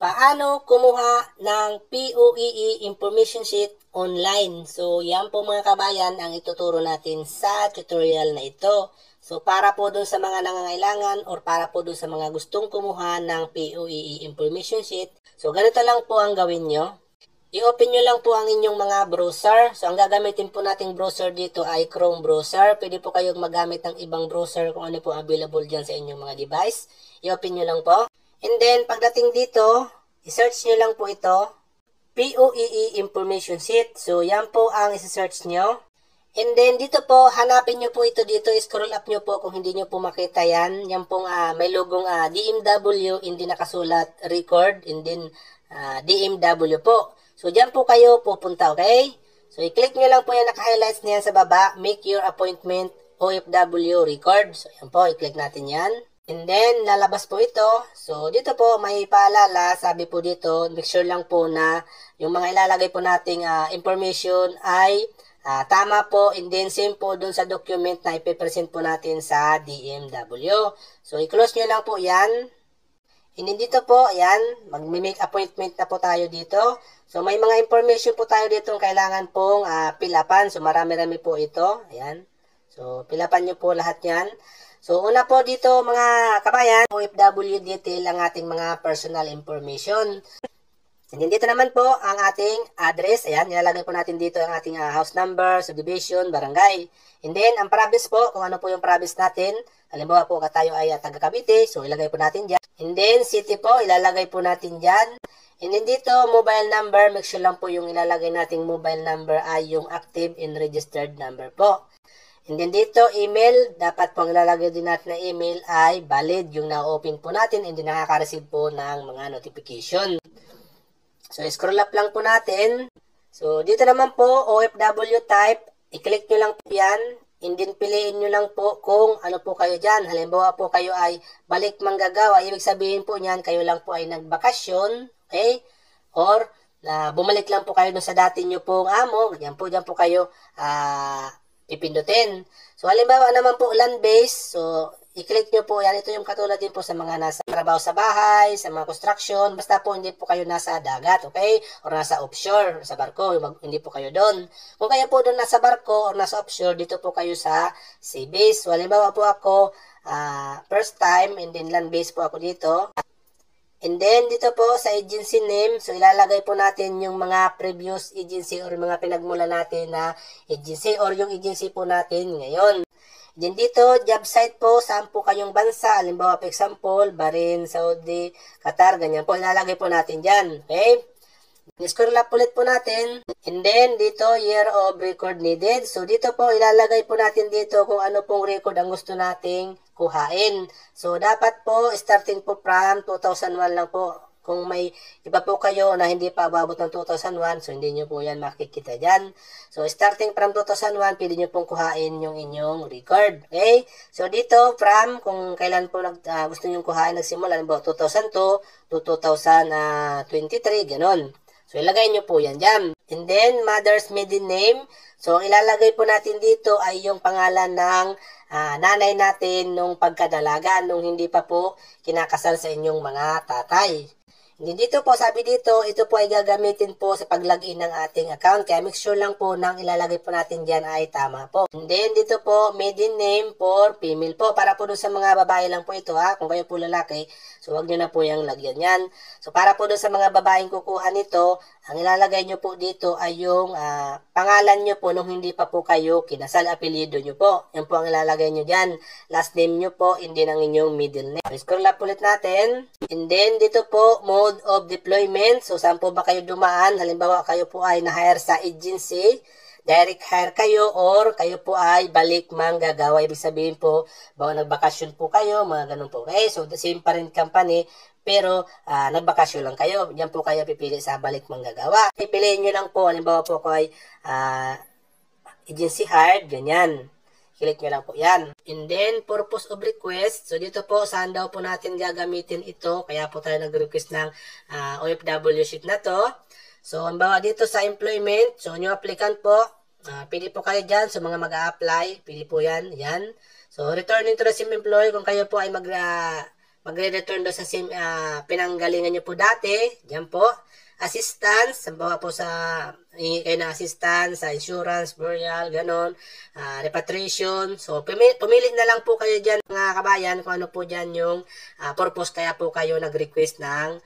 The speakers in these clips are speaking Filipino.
Paano kumuha ng POEE information sheet online? So, yan po mga kabayan ang ituturo natin sa tutorial na ito. So, para po dun sa mga nangangailangan or para po dun sa mga gustong kumuha ng POEE information sheet. So, ganito lang po ang gawin nyo. I-open nyo lang po ang inyong mga browser. So, ang gagamitin po nating browser dito ay Chrome browser. Pwede po kayong magamit ng ibang browser kung ano po available dyan sa inyong mga device. I-open nyo lang po. And then, pagdating dito, i-search nyo lang po ito, POEE information sheet. So, yan po ang i-search nyo. And then, dito po, hanapin nyo po ito dito. Scroll up nyo po kung hindi nyo po makita yan. Yan pong may logong DMW, hindi nakasulat record, and then DMW po. So, dyan po kayo pupunta, okay? So, i-click nyo lang po yan, naka-highlights na yan sa baba. Make your appointment OFW record. So, yan po, i-click natin yan. And then, lalabas po ito. So, dito po, may paalala. Sabi po dito, make sure lang po na yung mga ilalagay po nating information ay tama po. And then, same po dun sa document na ipipresent po natin sa DMW. So, i-close nyo lang po yan. And then, dito po, ayan, mag-make appointment na po tayo dito. So, may mga information po tayo dito kailangan pong pilapan. So, marami-rami po ito. Ayan. So, pilapan nyo po lahat yan. So, una po dito mga kabayan, OFW detail ang ating mga personal information. And then dito naman po ang ating address. Ayan, nilalagay po natin dito ang ating house number, subdivision, barangay. And then, ang province po, kung ano po yung province natin. Halimbawa po tayo ay taga Cavite, so ilagay po natin dyan. And then, city po, ilalagay po natin dyan. And then dito, mobile number, make sure lang po yung ilalagay nating mobile number ay yung active and registered number po. And then dito, email, dapat pong ilalagay din natin na email ay valid, yung na-open po natin and then nakaka-receive po ng mga notification. So, scroll up lang po natin. So, dito naman po, OFW type, i-click nyo lang po yan. And then, piliin nyo lang po kung ano po kayo dyan. Halimbawa po kayo ay balik manggagawa. Ibig sabihin po niyan, kayo lang po ay nagbakasyon. Okay? Or, bumalik lang po kayo sa dati nyo pong amo. Dyan po kayo, pipindutin. So, halimbawa naman po land-based. So, i-click nyo po yan. Ito yung katulad din po sa mga nasa trabaho sa bahay, sa mga construction. Basta po hindi po kayo nasa dagat, okay? Or nasa offshore, sa barko. Hindi po kayo doon. Kung kayo po doon nasa barko or nasa offshore, dito po kayo sa sea base. So, halimbawa po ako, first time, and then land-based po ako dito. And then, dito po sa agency name, so ilalagay po natin yung mga previous agency or mga pinagmula natin na agency or yung agency po natin ngayon. Then dito, job site po, saan po kayong bansa. Halimbawa, for example, Bahrain, Saudi, Qatar, ganyan po. Ilalagay po natin dyan. Okay? Scroll up ulit po natin. And then, dito, year of record needed. So, dito po, ilalagay po natin dito kung ano pong record ang gusto nating kuhain. So, dapat po, starting po from 2001 lang po. Kung may iba po kayo na hindi pa ababot ng 2001, so hindi nyo po yan makikita dyan. So, starting from 2001, pwede nyo pong kuhain yung inyong record. Okay? So, dito, from, kung kailan po gusto nyo kuhain, nagsimula, 2002 to 2023, ganon. So, ilagay nyo po yan dyan. And then, mother's maiden name. So, ilalagay po natin dito ay yung pangalan ng nanay natin nung pagkadalaga, nung hindi pa po kinakasal sa inyong mga tatay. And dito po, sabi dito, ito po ay gagamitin po sa pag-login ng ating account. Kaya make sure lang po nang ilalagay po natin dyan ay tama po. And then dito po, maiden name for female po. Para po doon sa mga babae lang po ito ha. Kung kayo po lalaki, so wag nyo na po yung lagyan yan. So para po doon sa mga babaeng kukuha nito, ang ilalagay nyo po dito ay yung pangalan nyo po nung hindi pa po kayo kinasal, apelyido nyo po. Yan po ang ilalagay nyo dyan. Last name nyo po, hindi ng inyong middle name. So, scroll up ulit natin. And then dito po, mode of deployment. So, saan po ba kayo dumaan? Halimbawa, kayo po ay na-hire sa agency, direct hire kayo, or kayo po ay balik manggagawa. Ibig sabihin po, bawa nagbakasyon po kayo, mga ganun po. Okay, so the same pa rin company, pero nagbakasyon lang kayo. Diyan po kayo pipili sa balik manggagawa. Pipiliin nyo lang po, halimbawa po ako ay agency hired, ganyan. Click nyo lang po yan. And then, purpose of request. So, dito po, saan daw po natin gagamitin ito. Kaya po tayo nag-request ng OFW sheet na to. So, ang bawa dito sa employment. So, new applicant po. Pili po kayo dyan. So, mga mag-a-apply. Pili po yan. Yan. So, returning to the same employee. Kung kayo po ay magre-return doon sa pinanggalingan nyo po dati. Diyan po. Assistance, sambawa po sa hingi kayo ng assistance sa insurance, burial, ganon, repatriation. So, pumili na lang po kayo dyan mga kabayan kung ano po dyan yung purpose kaya po kayo nag-request ng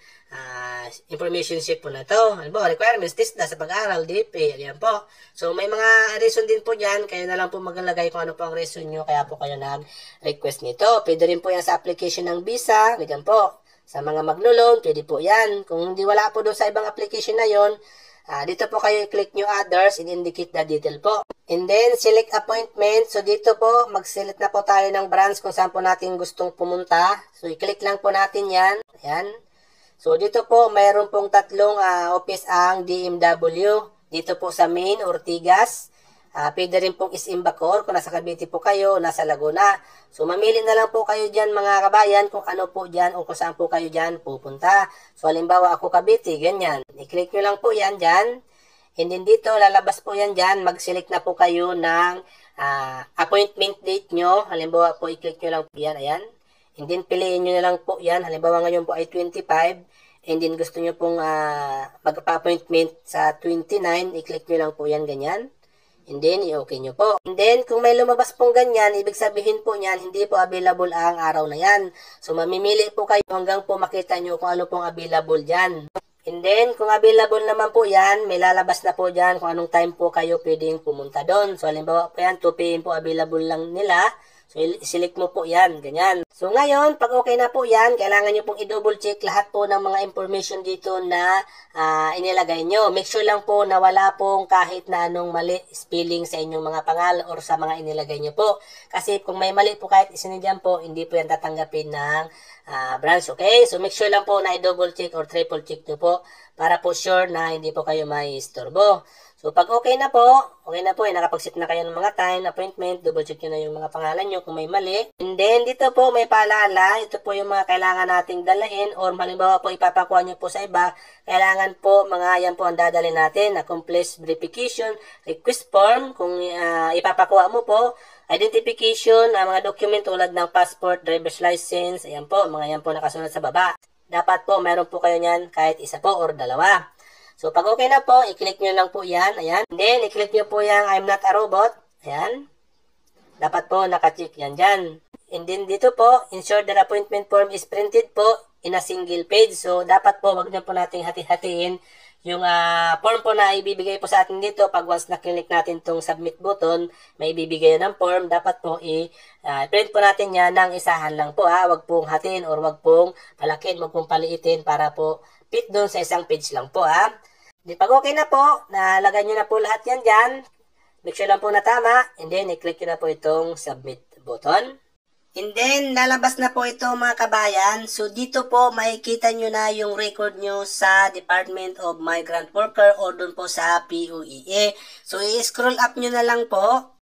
information sheet po na to. Ano po, requirements, TISDA sa pag-aaral, DP, yan po. So, may mga reason din po dyan, kayo na lang po maglalagay kung ano po ang reason nyo, kaya po kayo nag-request nito. Pwede rin po yan sa application ng visa, ganyan po. Sa mga maglo-loan, pwede po yan. Kung hindi wala po doon sa ibang application na yon, dito po kayo i-click nyo others and indicate the detail po. And then, select appointment. So, dito po, mag-select na po tayo ng branch kung saan po natin gustong pumunta. So, i-click lang po natin yan. Ayan. So, dito po, mayroon pong tatlong office ang DMW. Dito po sa Main, Ortigas. Pwede rin pong SM Bacoor kung nasa Cavite po kayo, nasa Laguna. So, mamili na lang po kayo dyan mga kabayan kung ano po dyan o kung saan po kayo dyan pupunta. So, halimbawa ako Cavite, ganyan. I-click nyo lang po yan dyan. And then dito, lalabas po yan dyan. Mag-select na po kayo ng appointment date nyo. Halimbawa po, i-click nyo lang po yan. Ayan. And then, piliin nyo na lang po yan. Halimbawa ngayon po ay 25. And then, gusto nyo pong magpa-appointment sa 29. I-click nyo lang po yan, ganyan. And then, i-okay nyo po. And then, kung may lumabas pong ganyan, ibig sabihin po niyan, hindi po available ang araw na yan. So, mamimili po kayo hanggang po makita nyo kung ano pong available dyan. And then, kung available naman po yan, may lalabas na po dyan kung anong time po kayo pwedeng pumunta doon. So, halimbawa po yan, 2 PM po available lang nila. So, i-select mo po yan, ganyan. So, ngayon, pag okay na po yan, kailangan nyo pong i-double check lahat po ng mga information dito na inilagay nyo. Make sure lang po na wala pong kahit na anong mali spelling sa inyong mga pangalan or sa mga inilagay nyo po. Kasi kung may mali po kahit isa na dyan po, hindi po yan tatanggapin ng branch, okay? So, make sure lang po na i-double check or triple check nyo po para po sure na hindi po kayo may istorbo. So, pag okay na po, nakapag-set na kayo ng mga time, appointment, double check nyo na yung mga pangalan nyo kung may mali. And then, dito po may paalala, ito po yung mga kailangan nating dalahin or halimbawa po ipapakuha nyo po sa iba, kailangan po, yan po ang dadalhin natin, na complete verification, request form, kung ipapakuha mo po, identification, mga document tulad ng passport, driver's license, ayan po, mga yan po nakasunod sa baba. Dapat po, meron po kayo niyan kahit isa po or dalawa. So, pag okay na po, i-click nyo lang po yan. Ayan. Then, i-click nyo po yung I'm not a robot. Ayan. Dapat po, naka-check yan dyan. And then, dito po, ensure that appointment form is printed po in a single page. So, dapat po, wag na po nating hati-hatiin yung form po na ibibigay po sa atin dito. Pag once na-click natin itong submit button, may ibibigay ng form. Dapat po, print po natin yan ng isahan lang po. Wag pong hatiin or wag pong palakin, wag pong paliitin para po fit doon sa isang page lang po. Di pag okay na po, nalagay nyo na po lahat yan dyan. Make sure lang po na tama. And then, i-click nyo na po itong submit button. And then, lalabas na po ito mga kabayan. So, dito po, makikita nyo na yung record nyo sa Department of Migrant Worker o dun po sa POEA. So, i-scroll up nyo na lang po.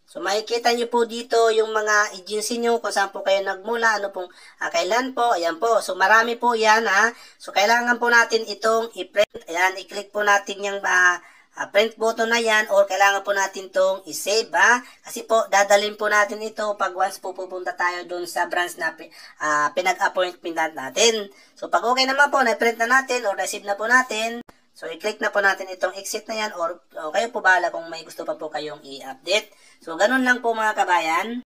So, makikita nyo po dito yung mga agency nyo, kung saan po kayo nagmula, ano pong kailan po, ayan po. So, marami po yan, So, kailangan po natin itong i-print. Ayan, i-click po natin yung print button na yan or kailangan po natin itong i-save, Kasi po, dadalhin po natin ito pag once po pupunta tayo doon sa branch na pinag-appointment natin. So, pag okay naman po, na-print na natin or na-save na po natin, so, i-click na po natin itong exit na yan or kayo po bahala kung may gusto pa po kayong i-update. So, ganun lang po mga kabayan.